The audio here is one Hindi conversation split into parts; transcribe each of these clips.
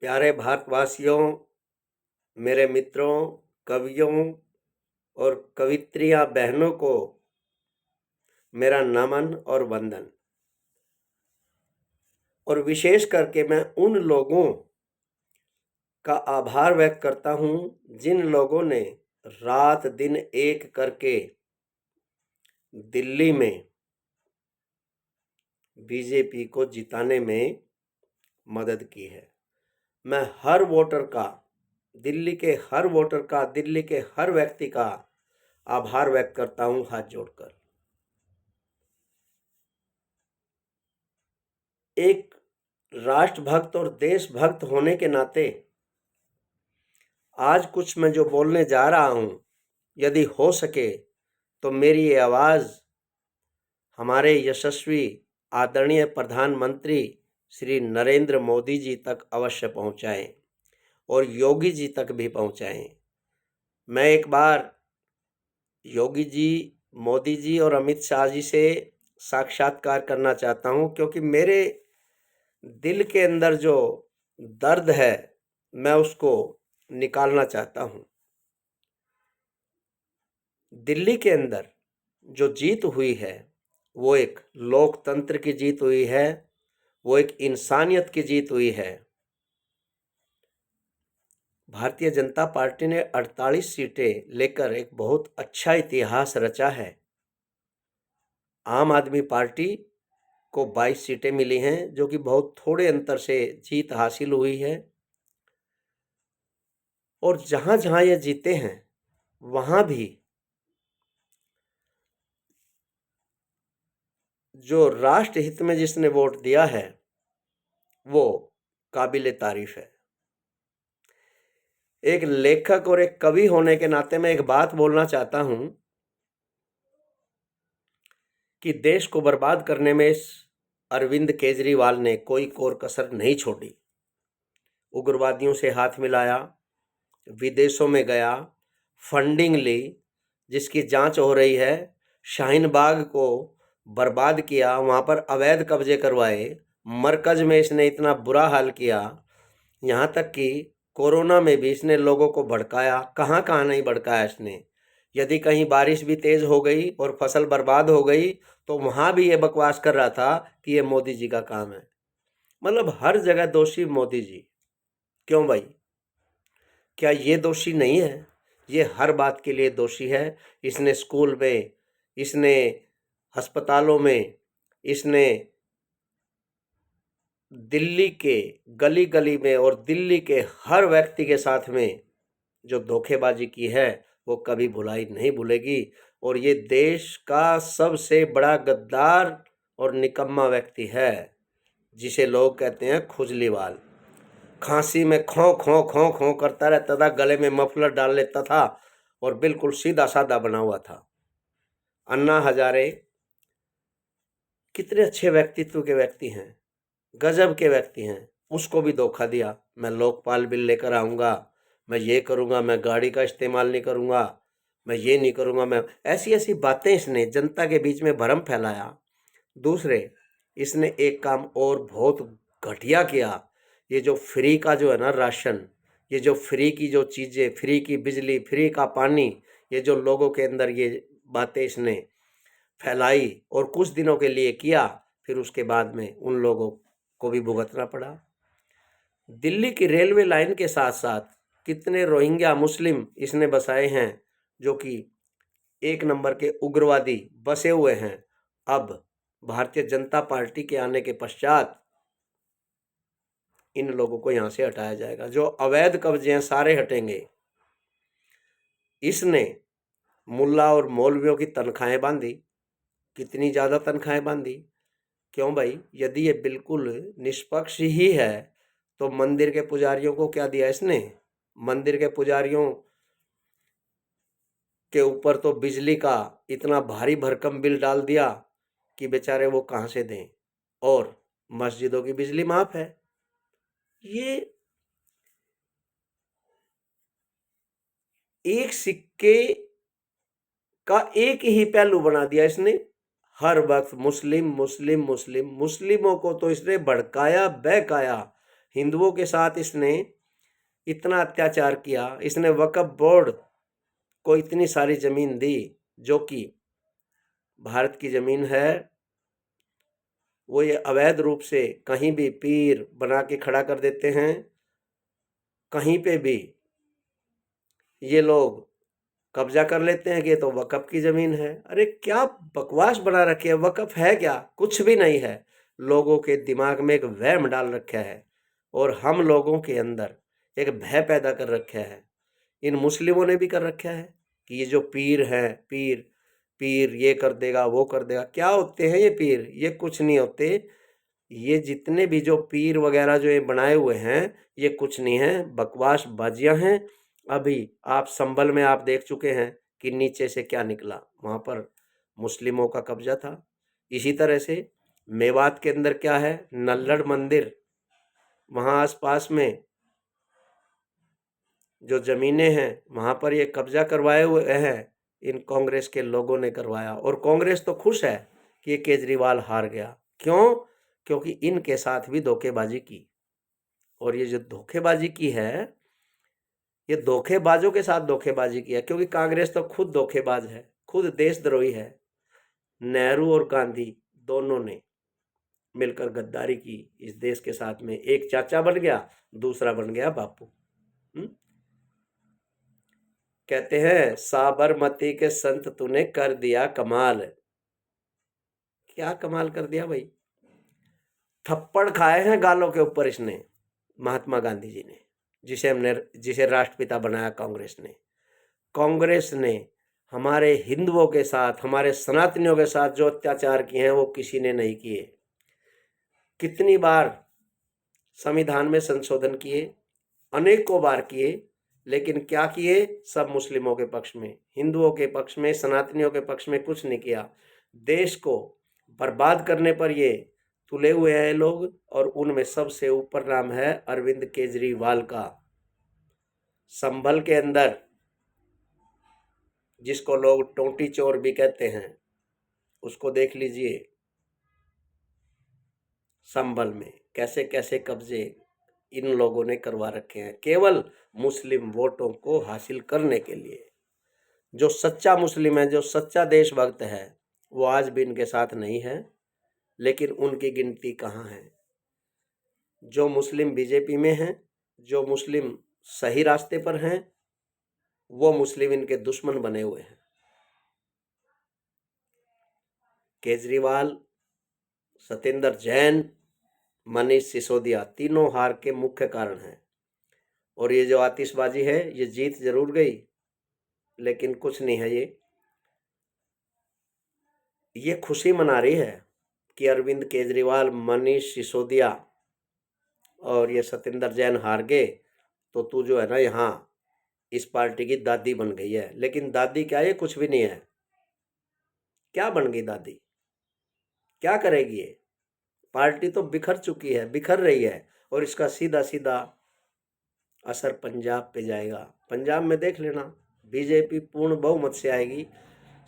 प्यारे भारतवासियों, मेरे मित्रों, कवियों और कवित्रियाँ बहनों को मेरा नमन और वंदन। और विशेष करके मैं उन लोगों का आभार व्यक्त करता हूँ जिन लोगों ने रात दिन एक करके दिल्ली में बीजेपी को जिताने में मदद की है। मैं हर वोटर का, दिल्ली के हर वोटर का, दिल्ली के हर व्यक्ति का आभार व्यक्त करता हूँ हाथ जोड़कर। एक राष्ट्रभक्त और देशभक्त होने के नाते आज कुछ मैं जो बोलने जा रहा हूँ, यदि हो सके तो मेरी ये आवाज़ हमारे यशस्वी आदरणीय प्रधानमंत्री श्री नरेंद्र मोदी जी तक अवश्य पहुँचाएं और योगी जी तक भी पहुँचाएं। मैं एक बार योगी जी, मोदी जी और अमित शाह जी से साक्षात्कार करना चाहता हूँ, क्योंकि मेरे दिल के अंदर जो दर्द है मैं उसको निकालना चाहता हूँ। दिल्ली के अंदर जो जीत हुई है वो एक लोकतंत्र की जीत हुई है, वो एक इंसानियत की जीत हुई है। भारतीय जनता पार्टी ने 48 सीटें लेकर एक बहुत अच्छा इतिहास रचा है। आम आदमी पार्टी को 22 सीटें मिली हैं, जो कि बहुत थोड़े अंतर से जीत हासिल हुई है। और जहाँ जहाँ ये जीते हैं वहाँ भी जो राष्ट्र हित में जिसने वोट दिया है वो काबिले तारीफ है। एक लेखक और एक कवि होने के नाते मैं एक बात बोलना चाहता हूं कि देश को बर्बाद करने में इस अरविंद केजरीवाल ने कोई कोर कसर नहीं छोड़ी। उग्रवादियों से हाथ मिलाया, विदेशों में गया, फंडिंग ली, जिसकी जांच हो रही है। शाहीन बाग को बर्बाद किया, वहाँ पर अवैध कब्जे करवाए, मरकज में इसने इतना बुरा हाल किया, यहाँ तक कि कोरोना में भी इसने लोगों को भड़काया। कहाँ कहाँ नहीं भड़काया इसने। यदि कहीं बारिश भी तेज हो गई और फसल बर्बाद हो गई तो वहाँ भी ये बकवास कर रहा था कि ये मोदी जी का काम है। मतलब हर जगह दोषी मोदी जी। क्यों भाई, क्या ये दोषी नहीं है? ये हर बात के लिए दोषी है। इसने स्कूल में, इसने अस्पतालों में, इसने दिल्ली के गली गली में और दिल्ली के हर व्यक्ति के साथ में जो धोखेबाजी की है वो कभी भुलाई नहीं भूलेगी। और ये देश का सबसे बड़ा गद्दार और निकम्मा व्यक्ति है, जिसे लोग कहते हैं खुजलीवाल। खांसी में खौं खौं खौं खौं करता रहता था, गले में मफलर डाल लेता था और बिल्कुल सीधा साधा बना हुआ था। अन्ना हजारे कितने अच्छे व्यक्तित्व के व्यक्ति हैं, गजब के व्यक्ति हैं। उसको भी धोखा दिया। मैं लोकपाल बिल लेकर आऊँगा, मैं ये करूँगा, मैं गाड़ी का इस्तेमाल नहीं करूँगा, मैं ये नहीं करूँगा, मैं ऐसी ऐसी बातें इसने जनता के बीच में भ्रम फैलाया। दूसरे, इसने एक काम और बहुत घटिया किया। ये जो फ्री का जो है ना राशन, ये जो फ्री की जो चीज़ें, फ्री की बिजली, फ्री का पानी, ये जो लोगों के अंदर ये बातें इसने फैलाई और कुछ दिनों के लिए किया, फिर उसके बाद में उन लोगों को भी भुगतना पड़ा। दिल्ली की रेलवे लाइन के साथ साथ कितने रोहिंग्या मुस्लिम इसने बसाए हैं, जो कि एक नंबर के उग्रवादी बसे हुए हैं। अब भारतीय जनता पार्टी के आने के पश्चात इन लोगों को यहाँ से हटाया जाएगा। जो अवैध कब्जे हैं सारे हटेंगे। इसने मुल्ला और मौलवियों की तनख्वाहें बांधी। कितनी ज़्यादा तनख्वाहें बांधी। क्यों भाई, यदि ये बिल्कुल निष्पक्ष ही है तो मंदिर के पुजारियों को क्या दिया इसने? मंदिर के पुजारियों के ऊपर तो बिजली का इतना भारी भरकम बिल डाल दिया कि बेचारे वो कहाँ से दें। और मस्जिदों की बिजली माफ है। ये एक सिक्के का एक ही पहलू बना दिया इसने। हर वक्त मुस्लिम मुस्लिम मुस्लिम, मुस्लिमों को तो इसने भड़काया बहकाया। हिंदुओं के साथ इसने इतना अत्याचार किया। इसने वक्फ बोर्ड को इतनी सारी जमीन दी जो कि भारत की जमीन है, वो ये अवैध रूप से कहीं भी पीर बना के खड़ा कर देते हैं। कहीं पे भी ये लोग कब्जा कर लेते हैं कि ये तो वक्फ की जमीन है। अरे क्या बकवास बना रखी है, वक्फ है क्या? कुछ भी नहीं है। लोगों के दिमाग में एक वहम डाल रखा है और हम लोगों के अंदर एक भय पैदा कर रखा है। इन मुस्लिमों ने भी कर रखा है कि ये जो पीर हैं, पीर पीर ये कर देगा वो कर देगा। क्या होते हैं ये पीर? ये कुछ नहीं होते। ये जितने भी जो पीर वगैरह जो ये बनाए हुए हैं, ये कुछ नहीं है, बकवास बाजियां हैं। अभी आप संभल में आप देख चुके हैं कि नीचे से क्या निकला, वहां पर मुस्लिमों का कब्जा था। इसी तरह से मेवात के अंदर क्या है, नल्लड़ मंदिर, वहां आसपास में जो जमीनें हैं वहां पर ये कब्जा करवाए हुए हैं, इन कांग्रेस के लोगों ने करवाया। और कांग्रेस तो खुश है कि ये केजरीवाल हार गया। क्यों? क्योंकि इनके साथ भी धोखेबाजी की। और ये जो धोखेबाजी की है, ये धोखेबाजों के साथ धोखेबाजी की है, क्योंकि कांग्रेस तो खुद धोखेबाज है, खुद देशद्रोही है। नेहरू और गांधी दोनों ने मिलकर गद्दारी की इस देश के साथ में। एक चाचा बन गया, दूसरा बन गया बापू। कहते हैं साबरमती के संत तूने कर दिया कमाल। क्या कमाल कर दिया भाई? थप्पड़ खाए हैं गालों के ऊपर इसने, महात्मा गांधी जी ने, जिसे राष्ट्रपिता बनाया कांग्रेस ने। कांग्रेस ने हमारे हिंदुओं के साथ, हमारे सनातनियों के साथ जो अत्याचार किए हैं वो किसी ने नहीं किए। कितनी बार संविधान में संशोधन किए, अनेकों बार किए, लेकिन क्या किए? सब मुस्लिमों के पक्ष में, हिंदुओं के पक्ष में, सनातनियों के पक्ष में कुछ नहीं किया। देश को बर्बाद करने पर ये तुले हुए हैं लोग। और उनमें सबसे ऊपर नाम है अरविंद केजरीवाल का। संभल के अंदर, जिसको लोग टोंटी चोर भी कहते हैं, उसको देख लीजिए। संभल में कैसे कैसे कब्जे इन लोगों ने करवा रखे हैं, केवल मुस्लिम वोटों को हासिल करने के लिए। जो सच्चा मुस्लिम है, जो सच्चा देशभक्त है, वो आज भी इनके साथ नहीं है। लेकिन उनकी गिनती कहाँ है? जो मुस्लिम बीजेपी में हैं, जो मुस्लिम सही रास्ते पर हैं, वो मुस्लिम इनके दुश्मन बने हुए हैं। केजरीवाल, सत्येंद्र जैन, मनीष सिसोदिया, तीनों हार के मुख्य कारण हैं। और ये जो आतिशबाजी है, ये जीत जरूर गई, लेकिन कुछ नहीं है। ये खुशी मना रही है कि अरविंद केजरीवाल, मनीष सिसोदिया और ये सत्येंद्र जैन हार गए, तो तू जो है ना यहाँ इस पार्टी की दादी बन गई है। लेकिन दादी क्या, ये कुछ भी नहीं है। क्या बन गई दादी? क्या करेगी ये? पार्टी तो बिखर चुकी है, बिखर रही है। और इसका सीधा सीधा असर पंजाब पे जाएगा। पंजाब में देख लेना, बीजेपी पूर्ण बहुमत से आएगी।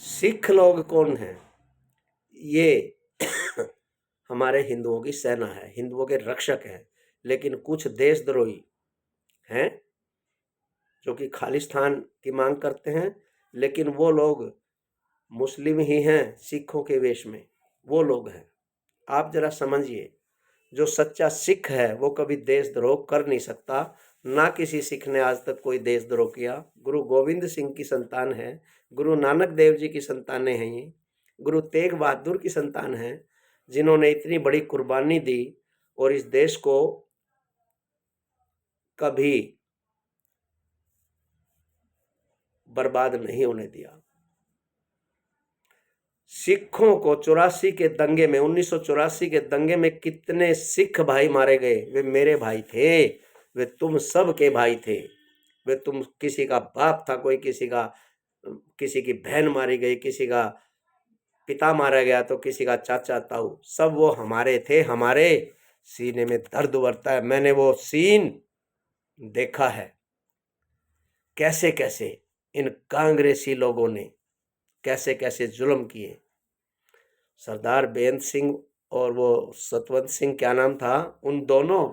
सिख लोग कौन हैं? ये हमारे हिंदुओं की सेना है, हिंदुओं के रक्षक हैं। लेकिन कुछ देशद्रोही हैं जो कि खालिस्तान की मांग करते हैं, लेकिन वो लोग मुस्लिम ही हैं, सिखों के वेश में वो लोग हैं। आप जरा समझिए, जो सच्चा सिख है वो कभी देशद्रोह कर नहीं सकता। ना किसी सिख ने आज तक कोई देशद्रोह किया। गुरु गोविंद सिंह की संतान है, गुरु नानक देव जी की संतानें हैं ये, गुरु तेग बहादुर की संतान है, जिन्होंने इतनी बड़ी कुर्बानी दी और इस देश को कभी बर्बाद नहीं होने दिया। सिखों को 84 के दंगे में, 1984 के दंगे में कितने सिख भाई मारे गए? वे मेरे भाई थे, वे तुम सब के भाई थे। वे तुम किसी का बाप था, कोई किसी की बहन मारी गई, किसी का पिता मारा गया, तो किसी का चाचा ताऊ, सब वो हमारे थे। हमारे सीने में दर्द उभरता है। मैंने वो सीन देखा है, कैसे कैसे इन कांग्रेसी लोगों ने कैसे कैसे जुल्म किए। सरदार बेअंत सिंह और वो सतवंत सिंह, क्या नाम था उन दोनों,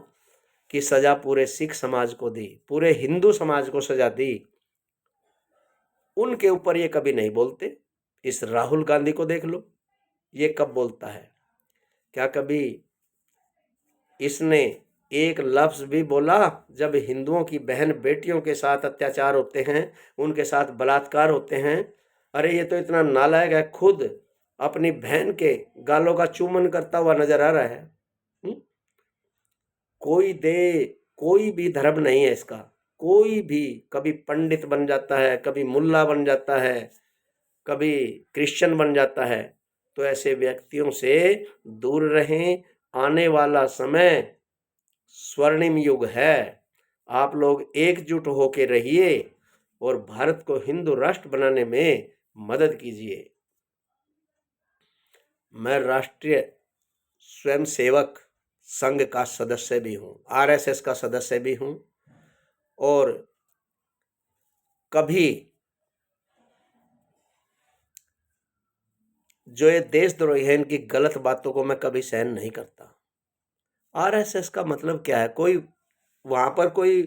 की सजा पूरे सिख समाज को दी, पूरे हिंदू समाज को सजा दी, उनके ऊपर ये कभी नहीं बोलते। इस राहुल गांधी को देख लो, ये कब बोलता है? क्या कभी इसने एक लफ्ज भी बोला जब हिंदुओं की बहन बेटियों के साथ अत्याचार होते हैं, उनके साथ बलात्कार होते हैं? अरे ये तो इतना नालायक है, खुद अपनी बहन के गालों का चुम्बन करता हुआ नजर आ रहा है। कोई भी धर्म नहीं है इसका, कोई भी कभी पंडित बन जाता है, कभी मुल्ला बन जाता है, कभी क्रिश्चियन बन जाता है। तो ऐसे व्यक्तियों से दूर रहें। आने वाला समय स्वर्णिम युग है। आप लोग एकजुट होकर रहिए और भारत को हिंदू राष्ट्र बनाने में मदद कीजिए। मैं राष्ट्रीय स्वयंसेवक संघ का सदस्य भी हूँ, आरएसएस का सदस्य भी हूँ, और कभी जो ये देशद्रोही है इनकी गलत बातों को मैं कभी सहन नहीं करता। आरएसएस का मतलब क्या है? कोई वहां पर कोई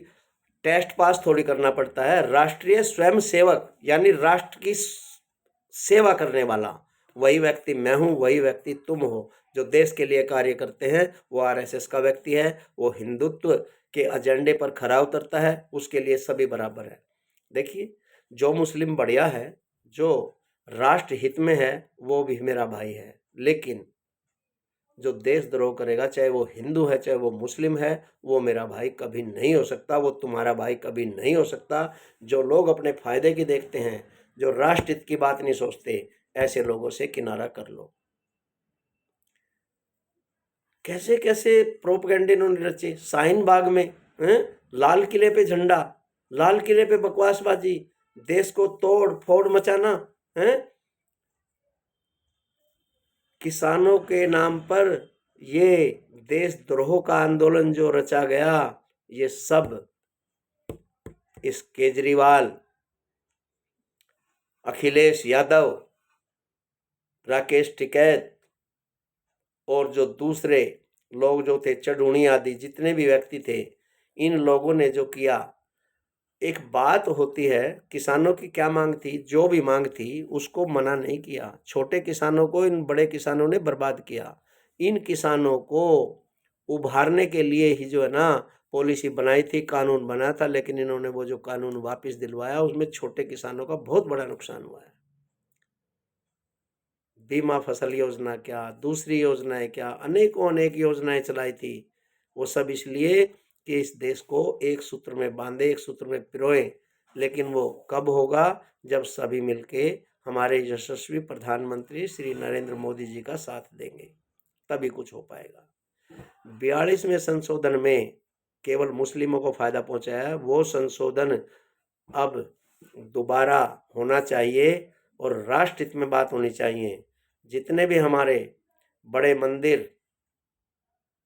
टेस्ट पास थोड़ी करना पड़ता है। राष्ट्रीय स्वयंसेवक यानी राष्ट्र की सेवा करने वाला, वही व्यक्ति मैं हूं, वही व्यक्ति तुम हो। जो देश के लिए कार्य करते हैं वो आरएसएस का व्यक्ति है। वो हिंदुत्व के एजेंडे पर खरा उतरता है, उसके लिए सभी बराबर है। देखिए, जो मुस्लिम बढ़िया है, जो राष्ट्र हित में है, वो भी मेरा भाई है। लेकिन जो देशद्रोह करेगा, चाहे वो हिंदू है चाहे वो मुस्लिम है, वो मेरा भाई कभी नहीं हो सकता, वो तुम्हारा भाई कभी नहीं हो सकता। जो लोग अपने फायदे की देखते हैं, जो राष्ट्र हित की बात नहीं सोचते, ऐसे लोगों से किनारा कर लो। कैसे कैसे प्रोपगेंडे इन्होंने रचे। शाहीन बाग में लाल किले पे झंडा, लाल किले पे बकवासबाजी, देश को तोड़ फोड़ मचाना है। किसानों के नाम पर ये देशद्रोह का आंदोलन जो रचा गया, ये सब इस केजरीवाल, अखिलेश यादव, राकेश टिकैत और जो दूसरे लोग जो थे, चढ़ूणी आदि जितने भी व्यक्ति थे, इन लोगों ने जो किया। एक बात होती है, किसानों की क्या मांग थी, जो भी मांग थी उसको मना नहीं किया। छोटे किसानों को इन बड़े किसानों ने बर्बाद किया। इन किसानों को उभारने के लिए ही जो है ना पॉलिसी बनाई थी, कानून बना था, लेकिन इन्होंने वो जो कानून वापस दिलवाया, उसमें छोटे किसानों का बहुत बड़ा नुकसान हुआ है। बीमा फसल योजना क्या, दूसरी योजनाएं क्या, अनेकों अनेक योजनाएं चलाई थी। वो सब इसलिए कि इस देश को एक सूत्र में बांधे, एक सूत्र में पिरोए। लेकिन वो कब होगा? जब सभी मिलके हमारे यशस्वी प्रधानमंत्री श्री नरेंद्र मोदी जी का साथ देंगे, तभी कुछ हो पाएगा। 42वें संशोधन में केवल मुस्लिमों को फायदा पहुंचाया, वो संशोधन अब दोबारा होना चाहिए और राष्ट्र हित में बात होनी चाहिए। जितने भी हमारे बड़े मंदिर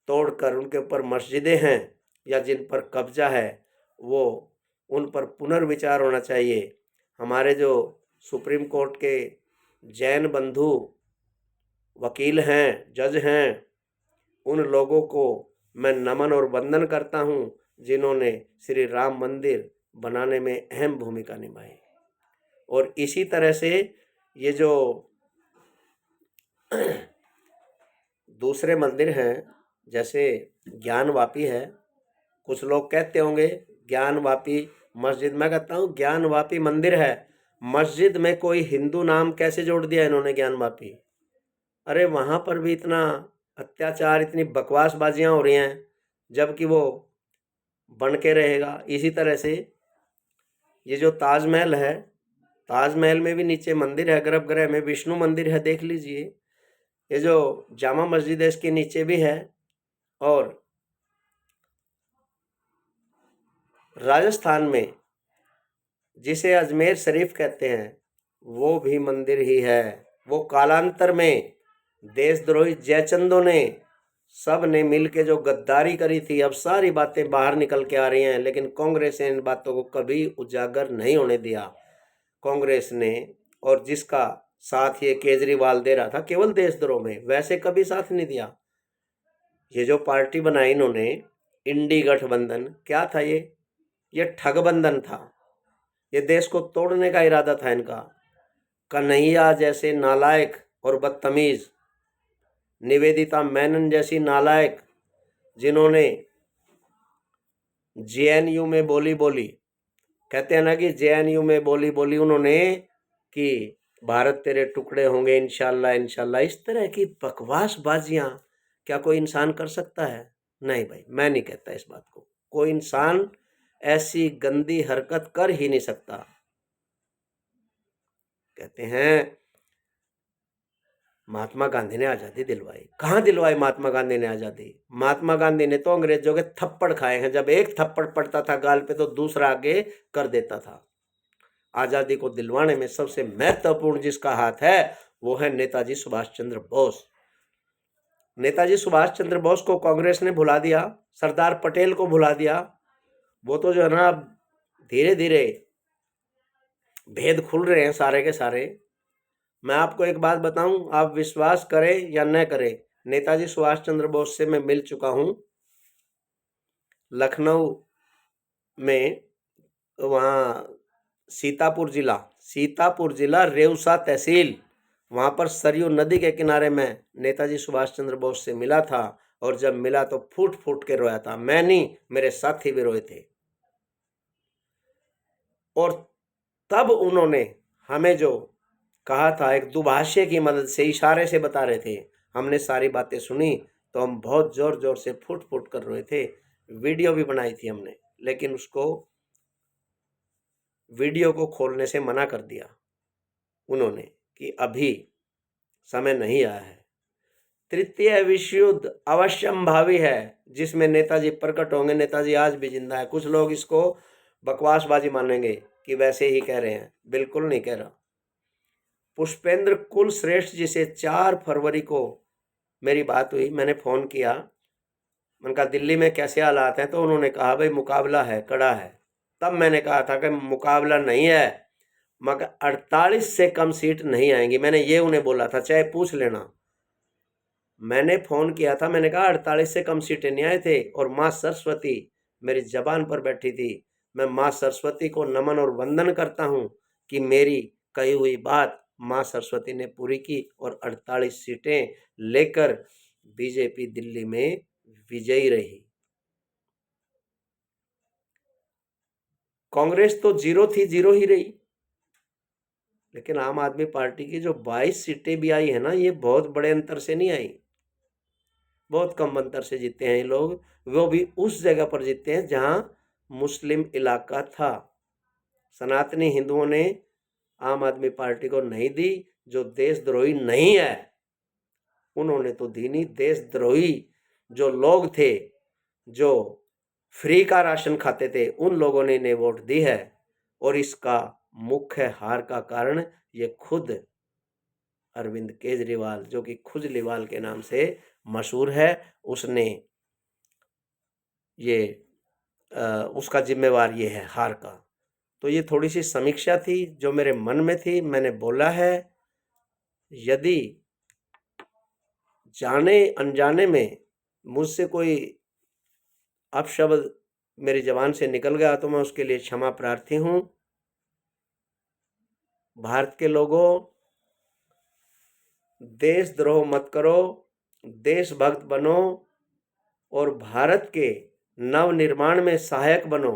तोड़कर उनके ऊपर मस्जिदें हैं या जिन पर कब्जा है, वो उन पर पुनर्विचार होना चाहिए। हमारे जो सुप्रीम कोर्ट के जैन बंधु वकील हैं, जज हैं, उन लोगों को मैं नमन और वंदन करता हूं, जिन्होंने श्री राम मंदिर बनाने में अहम भूमिका निभाई। और इसी तरह से ये जो दूसरे मंदिर हैं, जैसे ज्ञानवापी है, कुछ लोग कहते होंगे ज्ञानवापी मस्जिद, मैं कहता हूँ ज्ञानवापी मंदिर है। मस्जिद में कोई हिंदू नाम कैसे जोड़ दिया इन्होंने, ज्ञानवापी? अरे वहां पर भी इतना अत्याचार, इतनी बकवासबाजियां हो रही हैं, जबकि वो बन के रहेगा। इसी तरह से ये जो ताजमहल है, ताजमहल में भी नीचे मंदिर है, गर्भगृह में विष्णु मंदिर है, देख लीजिए। ये जो जामा मस्जिद है इसके नीचे भी है। और राजस्थान में जिसे अजमेर शरीफ कहते हैं, वो भी मंदिर ही है। वो कालांतर में देशद्रोही जयचंदों ने, सब ने मिलके जो गद्दारी करी थी, अब सारी बातें बाहर निकल के आ रही हैं। लेकिन कांग्रेस ने इन बातों को कभी उजागर नहीं होने दिया। कांग्रेस ने, और जिसका साथ ये केजरीवाल दे रहा था केवल देशद्रोह में, वैसे कभी साथ नहीं दिया। ये जो पार्टी बनाई इन्होंने, इंडी गठबंधन क्या था ये ठगबंधन था। ये देश को तोड़ने का इरादा था इनका। कन्हैया जैसे नालायक और बदतमीज, निवेदिता मेनन जैसी नालायक, जिन्होंने जेएनयू में बोली बोली, कहते हैं ना कि जेएनयू में बोली बोली उन्होंने कि भारत तेरे टुकड़े होंगे इंशाल्लाह इंशाल्लाह, इस तरह की बकवासबाजियां क्या कोई इंसान कर सकता है? नहीं भाई, मैं नहीं कहता इस बात को। कोई इंसान ऐसी गंदी हरकत कर ही नहीं सकता। कहते हैं महात्मा गांधी ने आजादी दिलवाई। कहाँ दिलवाई महात्मा गांधी ने आजादी? महात्मा गांधी ने तो अंग्रेजों के थप्पड़ खाए हैं। जब एक थप्पड़ पड़ता था गाल पे तो दूसरा आगे कर देता था। आजादी को दिलवाने में सबसे महत्वपूर्ण जिसका हाथ है वो है नेताजी सुभाष चंद्र बोस। नेताजी सुभाष चंद्र बोस को कांग्रेस ने भुला दिया, सरदार पटेल को भुला दिया। वो तो जो है ना, धीरे धीरे भेद खुल रहे हैं सारे के सारे। मैं आपको एक बात बताऊं, आप विश्वास करें या न करें, नेताजी सुभाष चंद्र बोस से मैं मिल चुका हूं लखनऊ में। वहाँ सीतापुर जिला रेउसा तहसील, वहाँ पर सरयू नदी के किनारे में नेताजी सुभाष चंद्र बोस से मिला था। और जब मिला तो फूट फूट के रोया था। मैं नहीं, मेरे साथी भी रोए थे। और तब उन्होंने हमें जो कहा था, एक दुभाषिए की मदद से इशारे से बता रहे थे, हमने सारी बातें सुनी तो हम बहुत जोर जोर से फुट फुट कर रोए थे। वीडियो भी बनाई थी हमने, लेकिन उसको वीडियो को खोलने से मना कर दिया उन्होंने कि अभी समय नहीं आया है। तृतीय विश्व युद्ध अवश्यंभावी है जिसमें नेताजी प्रकट होंगे। नेताजी आज भी जिंदा है। कुछ लोग इसको बकवासबाजी मानेंगे कि वैसे ही कह रहे हैं, बिल्कुल नहीं कह रहा। पुष्पेंद्र कुल श्रेष्ठ जी से 4 फरवरी को मेरी बात हुई। मैंने फ़ोन किया, मैंने कहा दिल्ली में कैसे हालात हैं? तो उन्होंने कहा भाई मुकाबला है, कड़ा है। तब मैंने कहा था कि मुकाबला नहीं है, मगर 48 से कम सीट नहीं आएंगी। मैंने ये उन्हें बोला था, चाहे पूछ लेना। मैंने फ़ोन किया था, मैंने कहा 48 से कम सीटें नहीं आए थे। और माँ सरस्वती मेरी जबान पर बैठी थी। मैं माँ सरस्वती को नमन और वंदन करता हूँ कि मेरी कही हुई बात माँ सरस्वती ने पूरी की और 48 सीटें लेकर बीजेपी दिल्ली में विजयी रही। कांग्रेस तो जीरो थी, जीरो ही रही। लेकिन आम आदमी पार्टी की जो 22 सीटें भी आई है ना, ये बहुत बड़े अंतर से नहीं आई, बहुत कम अंतर से जीते हैं ये लोग। वो भी उस जगह पर जीते हैं जहां मुस्लिम इलाका था। सनातनी हिंदुओं ने आम आदमी पार्टी को नहीं दी। जो देशद्रोही नहीं है उन्होंने तो दी नहीं। देशद्रोही जो लोग थे, जो फ्री का राशन खाते थे, उन लोगों ने इन्हें वोट दी है। और इसका मुख्य हार का कारण ये खुद अरविंद केजरीवाल, जो कि खुजलीवाल के नाम से मशहूर है, उसने ये उसका जिम्मेवार ये है हार का। तो ये थोड़ी सी समीक्षा थी जो मेरे मन में थी, मैंने बोला है। यदि जाने अनजाने में मुझसे कोई अपशब्द मेरी जबान से निकल गया तो मैं उसके लिए क्षमा प्रार्थी हूँ। भारत के लोगों, देशद्रोह मत करो, देशभक्त बनो और भारत के नव निर्माण में सहायक बनो।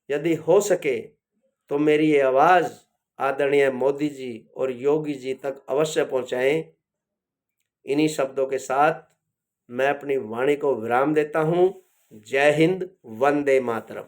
यदि हो सके तो मेरी ये आवाज़ आदरणीय मोदी जी और योगी जी तक अवश्य पहुंचाएं। इन्हीं शब्दों के साथ मैं अपनी वाणी को विराम देता हूं। जय हिंद, वंदे मातरम।